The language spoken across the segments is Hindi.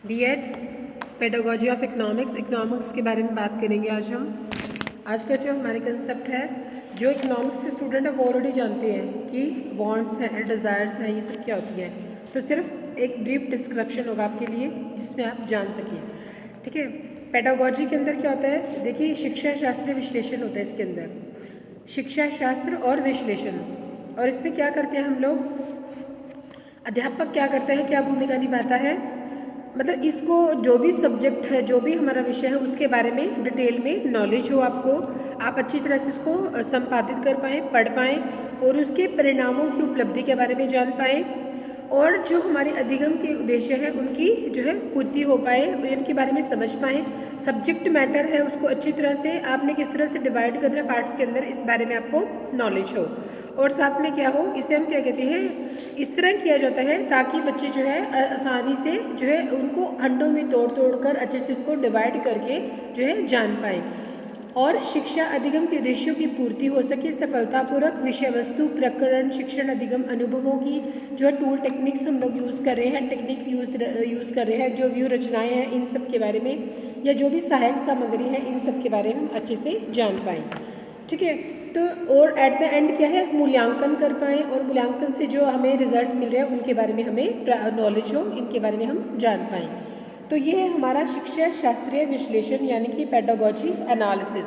BEd pedagogy of economics. Economics के बारे में बात करेंगे आज हम। आज का जो हमारे कंसेप्ट है, जो इकोनॉमिक्स के स्टूडेंट है वो ऑलरेडी जानते हैं कि वांट्स हैं, डिज़ायर्स हैं, ये सब क्या होती है। तो सिर्फ एक ब्रीफ डिस्क्रिप्शन होगा आपके लिए जिसमें आप जान सकें, ठीक है। पेडागोजी के अंदर क्या होता है, देखिए शिक्षा शास्त्र विश्लेषण होता है इसके अंदर, शिक्षा शास्त्र और विश्लेषण। और इसमें क्या करते हैं हम लोग, अध्यापक क्या करते हैं, क्या भूमिका निभाता है, मतलब इसको जो भी सब्जेक्ट है, जो भी हमारा विषय है उसके बारे में डिटेल में नॉलेज हो आपको, आप अच्छी तरह से इसको संपादित कर पाएँ, पढ़ पाएँ और उसके परिणामों की उपलब्धि के बारे में जान पाएँ और जो हमारे अधिगम के उद्देश्य है उनकी जो है पूर्ति हो पाए और इनके बारे में समझ पाएँ। सब्जेक्ट मैटर है उसको अच्छी तरह से आपने किस तरह से डिवाइड करना है पार्ट्स के अंदर, इस बारे में आपको नॉलेज हो। और साथ में क्या हो, इसे हम क्या कहते हैं, इस तरह किया जाता है ताकि बच्चे जो है आसानी से जो है उनको खंडों में तोड़ तोड़ कर अच्छे से उनको डिवाइड करके जो है जान पाएँ और शिक्षा अधिगम के उद्देश्यों की पूर्ति हो सके सफलतापूर्वक। विषय वस्तु प्रकरण शिक्षण अधिगम अनुभवों की जो टूल टेक्निक्स हम लोग यूज़ कर रहे हैं, टेक्निक यूज़ कर रहे हैं, जो व्यू रचनाएं हैं, इन सब के बारे में या जो भी सहायक सामग्री है इन सब के बारे में हम अच्छे से जान पाएँ, ठीक है। तो और एट द एंड क्या है, मूल्यांकन कर पाएँ और मूल्यांकन से जो हमें रिजल्ट मिल रहे हैं उनके बारे में हमें नॉलेज हो, इनके बारे में हम जान पाएँ। तो ये है हमारा शिक्षा शास्त्रीय विश्लेषण यानी कि पेडागोजी एनालिसिस।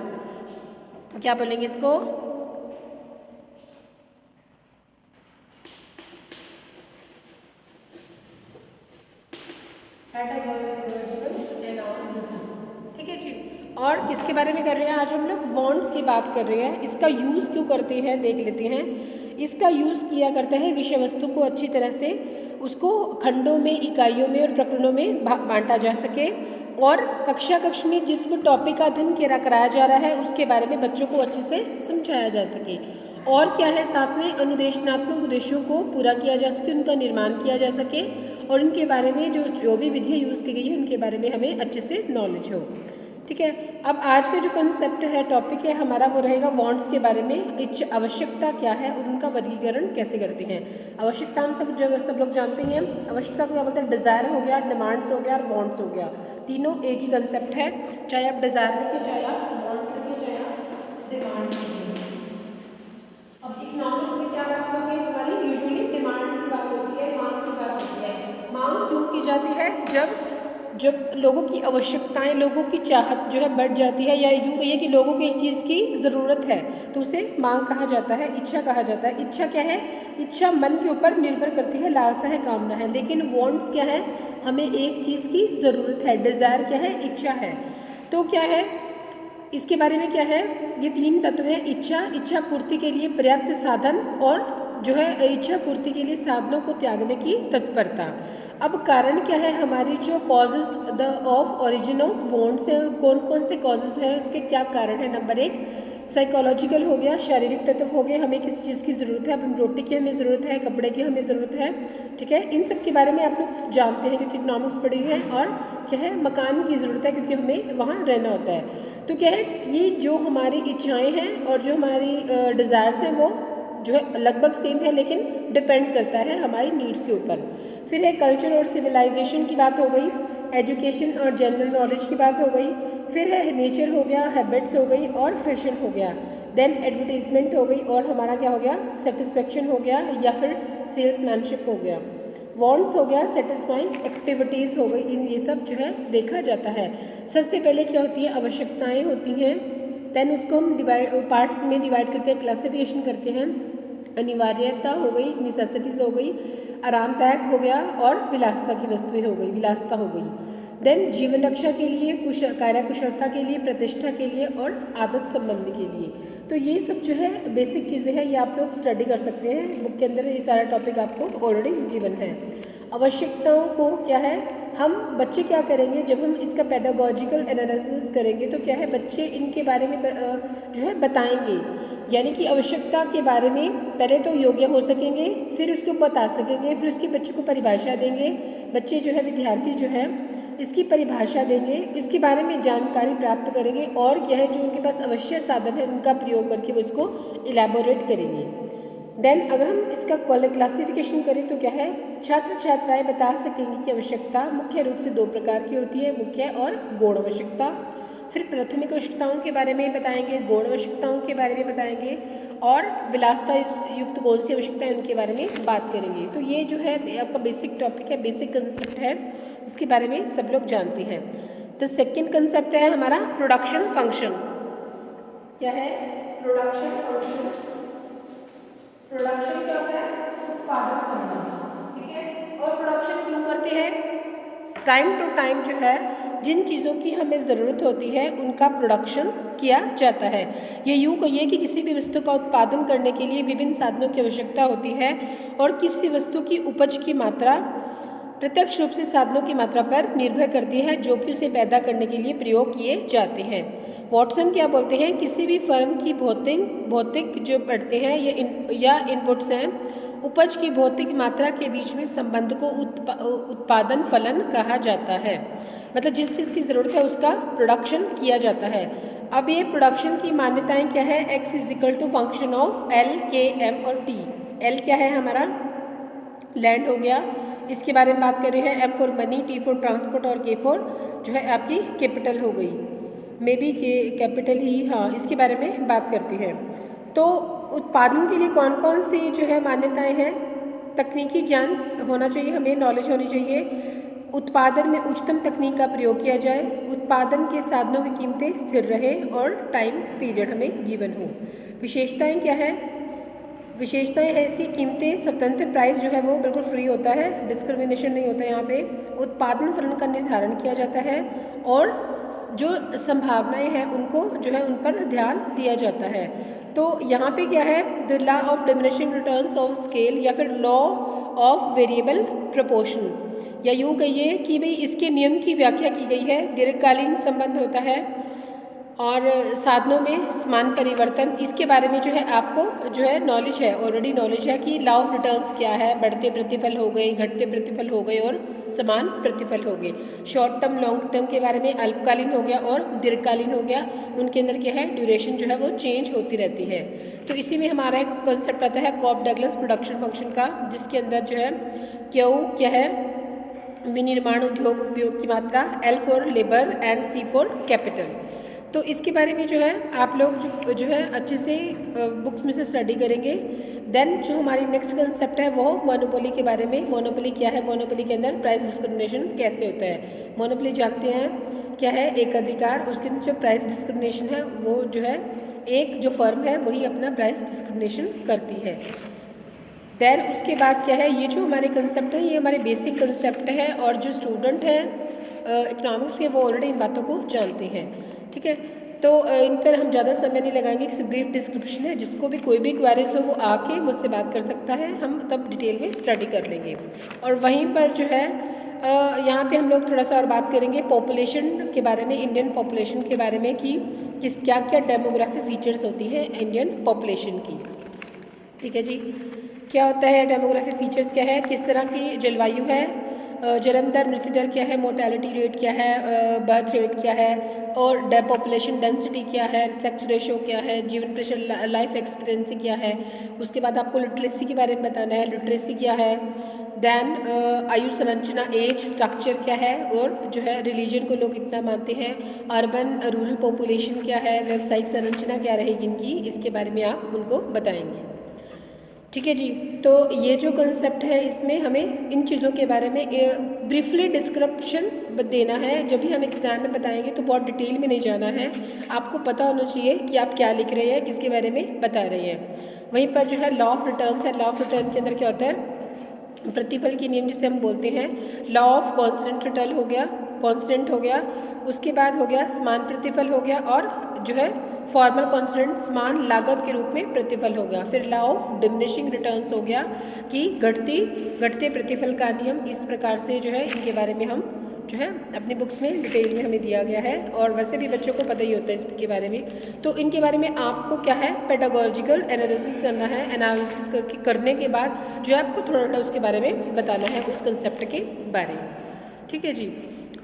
क्या बोलेंगे इसको, पेडागोजिकल एनालिसिस, ठीक है जी। और किसके बारे में कर रहे हैं आज हम लोग, वांट्स की बात कर रहे हैं। इसका यूज़ क्यों करते हैं देख लेते हैं। इसका यूज़ किया करता है विषय वस्तु को अच्छी तरह से उसको खंडों में, इकाइयों में और प्रकरणों में बांटा जा सके और कक्षा में जिस टॉपिक का अध्ययन कराया जा रहा है उसके बारे में बच्चों को अच्छे से समझाया जा सके। और क्या है, साथ में अनुदेशनात्मक उद्देश्यों को पूरा किया जा सके, उनका निर्माण किया जा सके और उनके बारे में जो भी विधियाँ यूज़ की गई है उनके बारे में हमें अच्छे से नॉलेज हो, ठीक है। अब आज का जो कंसेप्ट है, टॉपिक है हमारा, वो रहेगा वांट्स के बारे में। आवश्यकता क्या है और उनका वर्गीकरण कैसे करते हैं। आवश्यकता हम सब लोग जानते हैं। आवश्यकता को क्या बोलते हैं, डिज़ायर हो गया, डिमांड्स हो गया और वांट्स हो गया, तीनों एक ही कंसेप्ट है। चाहे आप डिज़ायर लिखिए, चाहे आप वांट्स लिखिए, चाहे आप डिमांड्स लिखिए। अब इकोनॉमिक्स में क्या बात होती है हमारी, यूजुअली डिमांड की बात होती है, मांग की बात होती है। मांग क्यों की जाती है, जब लोगों की आवश्यकताएं, लोगों की चाहत जो है बढ़ जाती है, या यूँ कहिए कि लोगों को एक चीज़ की ज़रूरत है तो उसे मांग कहा जाता है, इच्छा कहा जाता है। इच्छा क्या है, इच्छा मन के ऊपर निर्भर करती है, लालसा है, कामना है। लेकिन वांट्स क्या है, हमें एक चीज़ की ज़रूरत है। डिज़ायर क्या है, इच्छा है। तो क्या है, इसके बारे में क्या है, ये तीन तत्व हैं, इच्छा पूर्ति के लिए पर्याप्त साधन और जो है इच्छा पूर्ति के लिए साधनों को त्यागने की तत्परता। अब कारण क्या है, हमारी जो causes the of origin of wants है, कौन कौन से कॉजेज हैं, उसके क्या कारण है। नंबर एक साइकोलॉजिकल हो गया, शारीरिक तत्व हो गए, हमें किसी चीज़ की ज़रूरत है, अब हम रोटी की हमें ज़रूरत है, कपड़े की हमें ज़रूरत है, ठीक है। इन सब के बारे में आप लोग जानते हैं क्योंकि इकोनॉमिक्स पढ़ी है। और क्या है, मकान की ज़रूरत है क्योंकि हमें वहाँ रहना होता है। तो क्या है, ये जो हमारी इच्छाएँ हैं और जो हमारी डिज़ायर्स हैं वो जो है लगभग सेम है, लेकिन डिपेंड करता है हमारी नीड्स के ऊपर। फिर है कल्चर और सिविलाइजेशन की बात हो गई, एजुकेशन और जनरल नॉलेज की बात हो गई, फिर है नेचर हो गया, हैबिट्स हो गई और फैशन हो गया, देन एडवर्टीजमेंट हो गई और हमारा क्या हो गया, सेटिस्फेक्शन हो गया या फिर सेल्समैनशिप हो गया। वांट्स हो गया, सेटिस्फाइंग एक्टिविटीज़ हो गई, इन ये सब जो है देखा जाता है। सबसे पहले क्या होती है, आवश्यकताएँ होती हैं, देन उसको हम पार्ट्स में डिवाइड करते हैं, क्लासिफिकेशन करते हैं। अनिवार्यता हो गई, नेसेसिटीज़ हो गई, आरामदायक हो गया और विलासता की वस्तुएं हो गई, विलासता हो गई। देन जीवन रक्षा के लिए, कार्यकुशलता के लिए, प्रतिष्ठा के लिए और आदत संबंधी के लिए। तो ये सब जो है बेसिक चीज़ें हैं, ये आप लोग स्टडी कर सकते हैं, बुक के अंदर ये सारा टॉपिक आपको ऑलरेडी गिवन है। आवश्यकताओं को क्या है, हम बच्चे क्या करेंगे जब हम इसका पेडागोजिकल एनालिसिस करेंगे तो क्या है, बच्चे इनके बारे में जो है बताएंगे, यानी कि आवश्यकता के बारे में पहले तो योग्य हो सकेंगे, फिर उसको बता सकेंगे, फिर उसके बच्चे को परिभाषा देंगे। बच्चे जो है, विद्यार्थी जो है, इसकी परिभाषा देंगे, इसके बारे में जानकारी प्राप्त करेंगे और क्या है, जो उनके पास अवश्य साधन है उनका प्रयोग करके वो इसको इलेबोरेट करेंगे। देन अगर हम इसका क्लासिफिकेशन करें तो क्या है, छात्र छात्राएं बता सकेंगे कि आवश्यकता मुख्य रूप से 2 प्रकार की होती है, मुख्य और गौण आवश्यकता। फिर प्राथमिक आवश्यकताओं के बारे में बताएंगे, गौण आवश्यकताओं के बारे में बताएंगे और विलासता युक्त कौन सी आवश्यकता है उनके बारे में बात करेंगे। तो ये जो है आपका बेसिक टॉपिक है, बेसिक कंसेप्ट है, इसके बारे में सब लोग जानते हैं। तो सेकेंड कंसेप्ट है हमारा प्रोडक्शन फंक्शन। क्या है? Production function. प्रोडक्शन क्या होता है? उत्पादन करना, ठीक है। और प्रोडक्शन क्यों करते हैं? टाइम टू टाइम जो है जिन चीज़ों की हमें ज़रूरत होती है उनका प्रोडक्शन किया जाता है। ये यूँ कहिए कि किसी भी वस्तु का उत्पादन करने के लिए विभिन्न साधनों की आवश्यकता होती है और किसी वस्तु की उपज की मात्रा प्रत्यक्ष रूप से साधनों की मात्रा पर निर्भर करती है जो कि उसे पैदा करने के लिए प्रयोग किए जाते हैं। वॉटसन क्या बोलते हैं? किसी भी फर्म की भौतिक जो पढ़ते हैं या इनपुट्स हैं, उपज की भौतिक मात्रा के बीच में संबंध को उत्पादन फलन कहा जाता है। मतलब जिस चीज़ की ज़रूरत है उसका प्रोडक्शन किया जाता है। अब ये प्रोडक्शन की मान्यताएं क्या है? x = function of L, K, M और T। L क्या है? हमारा लैंड हो गया, इसके बारे में बात कर रहे हैं। M for money, T for transport और K फॉर जो है आपकी कैपिटल हो गई, मे बी कैपिटल ही, हाँ, इसके बारे में बात करते हैं। तो उत्पादन के लिए कौन कौन सी जो है मान्यताएं हैं? तकनीकी ज्ञान होना चाहिए, हमें नॉलेज होनी चाहिए। उत्पादन में उच्चतम तकनीक का प्रयोग किया जाए, उत्पादन के साधनों की कीमतें स्थिर रहे और टाइम पीरियड हमें गिवन हो। विशेषताएं क्या है? विशेषताएं है इसकी कीमतें स्वतंत्र, प्राइस जो है वो बिल्कुल फ्री होता है, डिस्क्रिमिनेशन नहीं होता है यहाँ पे। उत्पादन फलन का निर्धारण किया जाता है और जो संभावनाएं हैं उनको जो है उन पर ध्यान दिया जाता है। तो यहाँ पे क्या है? The law of diminishing returns of scale या फिर लॉ ऑफ वेरिएबल प्रोपोर्शन, या यूँ कहिए कि भाई इसके नियम की व्याख्या की गई है। दीर्घकालीन संबंध होता है और साधनों में समान परिवर्तन, इसके बारे में जो है आपको जो है नॉलेज है, ऑलरेडी नॉलेज है कि लॉ ऑफ रिटर्न्स क्या है। बढ़ते प्रतिफल हो गए, घटते प्रतिफल हो गए और समान प्रतिफल हो गए। शॉर्ट टर्म, लॉन्ग टर्म के बारे में अल्पकालीन हो गया और दीर्घकालीन हो गया। उनके अंदर क्या है? ड्यूरेशन जो है वो चेंज होती रहती है। तो इसी में हमारा एक कॉन्सेप्ट आता है कॉप डगलस प्रोडक्शन फंक्शन का, जिसके अंदर जो है क्यू क्या है? विनिर्माण उद्योग उपयोग की मात्रा, L for labour and C for capital. तो इसके बारे में जो है आप लोग जो है अच्छे से बुक्स में से स्टडी करेंगे। देन जो हमारी नेक्स्ट कंसेप्ट है वो मोनोपोली के बारे में। मोनोपोली क्या है? मोनोपोली के अंदर प्राइस डिस्क्रिमिनेशन कैसे होता है? मोनोपोली जानते हैं क्या है? एक अधिकार, उसके अंदर जो प्राइस डिस्क्रिमिनेशन है वो जो है एक जो फर्म है वही अपना प्राइस डिस्क्रिमिनेशन करती है। देन उसके बाद क्या है? ये जो हमारे कंसेप्ट है ये हमारे बेसिक कंसेप्ट है और जो स्टूडेंट है इकोनॉमिक्स के वो ऑलरेडी इन बातों को जानते हैं, ठीक है। तो इन पर हम ज़्यादा समय नहीं लगाएंगे, एक ब्रीफ डिस्क्रिप्शन है, जिसको भी कोई भी क्वेरीज हो वो आके मुझसे बात कर सकता है, हम तब डिटेल में स्टडी कर लेंगे। और वहीं पर जो है यहाँ पे हम लोग थोड़ा सा और बात करेंगे पॉपुलेशन के बारे में, इंडियन पॉपुलेशन के बारे में कि क्या क्या डेमोग्राफी फीचर्स होती हैं इंडियन पॉपुलेशन की, ठीक है जी। क्या होता है डेमोग्राफिक फीचर्स, क्या है? किस तरह की जलवायु है, जन्म दर, मृत्यु दर क्या है, मोर्टेलिटी रेट क्या है, बर्थ रेट क्या है, और पॉपुलेशन डेंसिटी क्या है, सेक्स रेशो क्या है, जीवन प्रेशर, लाइफ एक्सपीरियंसी क्या है। उसके बाद आपको लिटरेसी के बारे में बताना है, लिटरेसी क्या है। देन आयु संरचना, एज स्ट्रक्चर क्या है, और जो है रिलीजन को लोग कितना मानते हैं। अर्बन रूरल पॉपुलेशन क्या है, व्यावसायिक संरचना क्या रहेगी इनकी, इसके बारे में आप उनको बताएंगे, ठीक है जी। तो ये जो कंसेप्ट है इसमें हमें इन चीज़ों के बारे में ब्रीफली डिस्क्रिप्शन देना है। जब भी हम एग्जाम में बताएंगे तो बहुत डिटेल में नहीं जाना है, आपको पता होना चाहिए कि आप क्या लिख रहे हैं, किसके बारे में बता रहे हैं। वहीं पर जो है लॉ ऑफ रिटर्न्स है, लॉ ऑफ रिटर्न के अंदर क्या होता है? प्रतिफल की नियम जिसे हम बोलते हैं। लॉ ऑफ कांस्टेंट रिटर्न हो गया, कांस्टेंट हो गया। उसके बाद हो गया समान प्रतिफल हो गया, और जो है फॉर्मल कांस्टेंट समान लागत के रूप में प्रतिफल हो गया। फिर लॉ ऑफ डिमिनिशिंग रिटर्न्स हो गया कि घटते प्रतिफल का नियम। इस प्रकार से जो है इनके बारे में हम जो है अपनी बुक्स में डिटेल में हमें दिया गया है, और वैसे भी बच्चों को पता ही होता है इसके बारे में। तो इनके बारे में आपको क्या है? पेडागोजिकल एनालिसिस करना है। एनालिसिस करने के बाद जो है आपको थोड़ा थोड़ा उसके बारे में बताना है, उस कंसेप्ट के बारे में, ठीक है जी।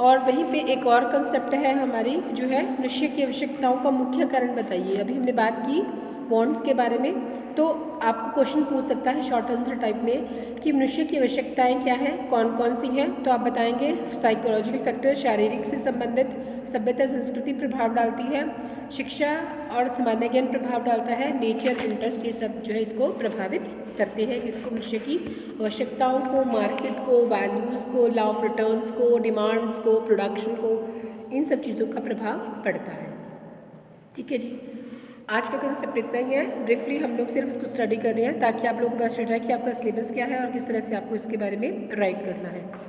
और वहीं पे एक और कंसेप्ट है हमारी जो है मनुष्य की आवश्यकताओं का मुख्य कारण बताइए। अभी हमने बात की बॉन्ड्स के बारे में, तो आपको क्वेश्चन पूछ सकता है शॉर्ट आंसर टाइप में कि मनुष्य की आवश्यकताएं क्या हैं, कौन कौन सी हैं। तो आप बताएंगे साइकोलॉजिकल फैक्टर, शारीरिक से संबंधित, सभ्यता संस्कृति प्रभाव डालती है, शिक्षा और सामान्य ज्ञान प्रभाव डालता है, नेचर, इंटरेस्ट, ये सब जो है इसको प्रभावित करते हैं। इसको मनुष्य की आवश्यकताओं को, मार्केट को, वैल्यूज़ को, लॉ ऑफ रिटर्न्स को, डिमांड्स को, प्रोडक्शन को, इन सब चीज़ों का प्रभाव पड़ता है। ठीक है जी, आज का कंसेप्ट इतना ही है। ब्रीफली हम लोग सिर्फ इसको स्टडी कर रहे हैं ताकि आप लोगों को पता चल जाए कि आपका सिलेबस क्या है और किस तरह से आपको इसके बारे में राइट करना है।